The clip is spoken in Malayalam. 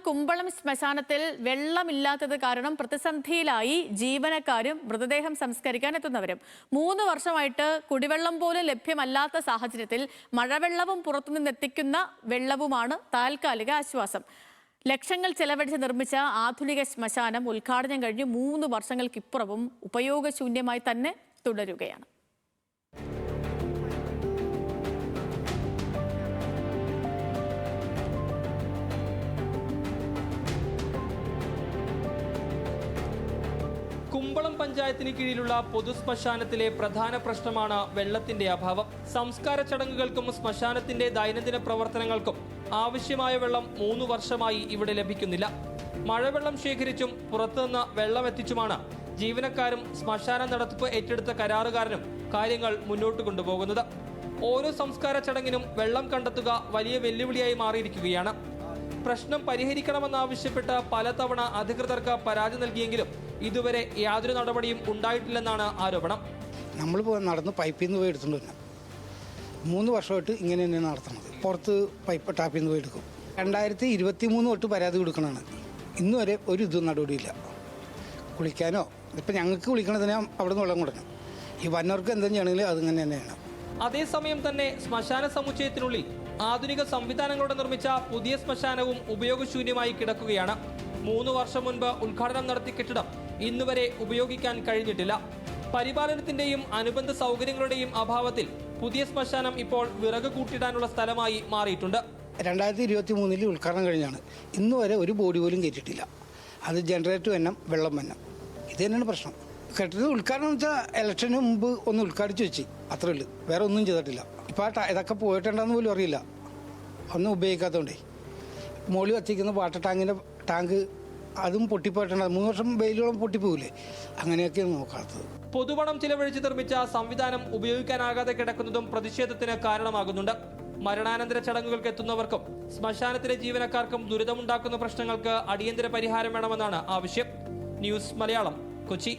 കുമ്പളം ശ്മശാനത്തിൽ വെള്ളമില്ലാത്തത് കാരണം പ്രതിസന്ധിയിലായി ജീവനക്കാരും മൃതദേഹം സംസ്കരിക്കാൻ എത്തുന്നവരും. 3 വർഷമായിട്ട് കുടിവെള്ളം പോലും ലഭ്യമല്ലാത്ത സാഹചര്യത്തിൽ മഴവെള്ളവും പുറത്തുനിന്നെത്തിക്കുന്ന വെള്ളവുമാണ് താൽക്കാലിക ആശ്വാസം. ലക്ഷങ്ങൾ ചെലവഴിച്ച് നിർമ്മിച്ച ആധുനിക ശ്മശാനം ഉദ്ഘാടനം കഴിഞ്ഞ് 3 വർഷങ്ങൾക്കിപ്പുറവും ഉപയോഗശൂന്യമായി തന്നെ തുടരുകയാണ്. കുമ്പളം പഞ്ചായത്തിന് കീഴിലുള്ള പൊതു ശ്മശാനത്തിലെ പ്രധാന പ്രശ്നമാണ് വെള്ളത്തിന്റെ അഭാവം. സംസ്കാര ചടങ്ങുകൾക്കും ശ്മശാനത്തിന്റെ ദൈനംദിന പ്രവർത്തനങ്ങൾക്കും ആവശ്യമായ വെള്ളം 3 വർഷമായി ഇവിടെ ലഭിക്കുന്നില്ല. മഴവെള്ളം ശേഖരിച്ചും പുറത്തുനിന്ന് വെള്ളം എത്തിച്ചുമാണ് ജീവനക്കാരും ശ്മശാന നടത്തിപ്പ് ഏറ്റെടുത്ത കരാറുകാരനും കാര്യങ്ങൾ മുന്നോട്ട് കൊണ്ടുപോകുന്നത്. ഓരോ സംസ്കാര ചടങ്ങിനും വെള്ളം കണ്ടെത്തുക വലിയ വെല്ലുവിളിയായി മാറിയിരിക്കുകയാണ്. പ്രശ്നം പരിഹരിക്കണമെന്നാവശ്യപ്പെട്ട് പലതവണ അധികൃതർക്ക് പരാതി നൽകിയെങ്കിലും ഇതുവരെ യാതൊരു നടപടിയും ഉണ്ടായിട്ടില്ലെന്നാണ് ആരോപണം. നമ്മൾ നടന്ന് പൈപ്പിൽ നിന്ന് പോയി എടുത്തുകൊണ്ട് വരണം. 3 വർഷമായിട്ട് ഇങ്ങനെ തന്നെയാണ് നടത്തുന്നത്. പുറത്ത് പൈപ്പ് ടാപ്പിൽ നിന്ന് പോയി എടുക്കും. 2023 തൊട്ട് പരാതി കൊടുക്കണമാണ്. ഇന്ന് വരെ ഒരു ഇതും നടപടിയില്ല. കുളിക്കാനോ ഇപ്പം ഞങ്ങൾക്ക് കുളിക്കണതിന് അവിടെ നിന്ന് വെള്ളം കൊടുക്കണം. ഈ വന്നവർക്ക് എന്തെങ്കിലും ചെയ്യണമെങ്കിൽ അതിങ്ങനെ തന്നെയാണ്. അതേസമയം തന്നെ ശ്മശാന സമുച്ചയത്തിനുള്ളിൽ ആധുനിക സംവിധാനങ്ങളോടെ നിർമ്മിച്ച പുതിയ ശ്മശാനവും ഉപയോഗശൂന്യമായി കിടക്കുകയാണ്. 3 വർഷം മുൻപ് ഉദ്ഘാടനം നടത്തിയ കെട്ടിടം ഇന്നുവരെ ഉപയോഗിക്കാൻ കഴിഞ്ഞിട്ടില്ല. പരിപാലനത്തിന്റെയും അനുബന്ധ സൗകര്യങ്ങളുടെയും അഭാവത്തിൽ പുതിയ ശ്മശാനം ഇപ്പോൾ വിറക് കൂട്ടിയിടാനുള്ള സ്ഥലമായി മാറിയിട്ടുണ്ട്. 2023 ഉദ്ഘാടനം കഴിഞ്ഞാണ്. ഇന്ന് വരെ ഒരു ബോഡി പോലും കയറ്റിയിട്ടില്ല. അത് ജനറേറ്റർ വന്നം, വെള്ളം വന്നം. ഇത് തന്നെയാണ് പ്രശ്നം. കെട്ടിടം ഉദ്ഘാടനം എന്ന് വെച്ചാൽ ഇലക്ഷന് മുമ്പ് ഒന്ന് ഉദ്ഘാടിച്ച് വെച്ച് അത്രേ ഉള്ളൂ. വേറെ ഒന്നും ചെയ്തിട്ടില്ല. ഇപ്പോൾ ഇതൊക്കെ പോയിട്ടുണ്ടെന്ന് പോലും അറിയില്ല. ഒന്നും ഉപയോഗിക്കാത്തതുകൊണ്ടേ മോളി വച്ചിരിക്കുന്ന വാട്ടർ ടാങ്കിൻ്റെ ടാങ്ക് അതും പൊട്ടിപ്പോയിട്ടുണ്ട്. 3 വർഷം വെയിലോളം പൊട്ടിപ്പോവില്ലേ? അങ്ങനെയൊക്കെയാണ് നോക്കാത്തത്. പൊതുപണം ചിലവഴിച്ച് നിർമ്മിച്ച സംവിധാനം ഉപയോഗിക്കാനാകാതെ കിടക്കുന്നതും പ്രതിഷേധത്തിന് കാരണമാകുന്നുണ്ട്. മരണാനന്തര ചടങ്ങുകൾക്ക് എത്തുന്നവർക്കും ശ്മശാനത്തിലെ ജീവനക്കാർക്കും ദുരിതമുണ്ടാക്കുന്ന പ്രശ്നങ്ങൾക്ക് അടിയന്തര പരിഹാരം വേണമെന്നാണ് ആവശ്യം. ന്യൂസ് മലയാളം, കൊച്ചി.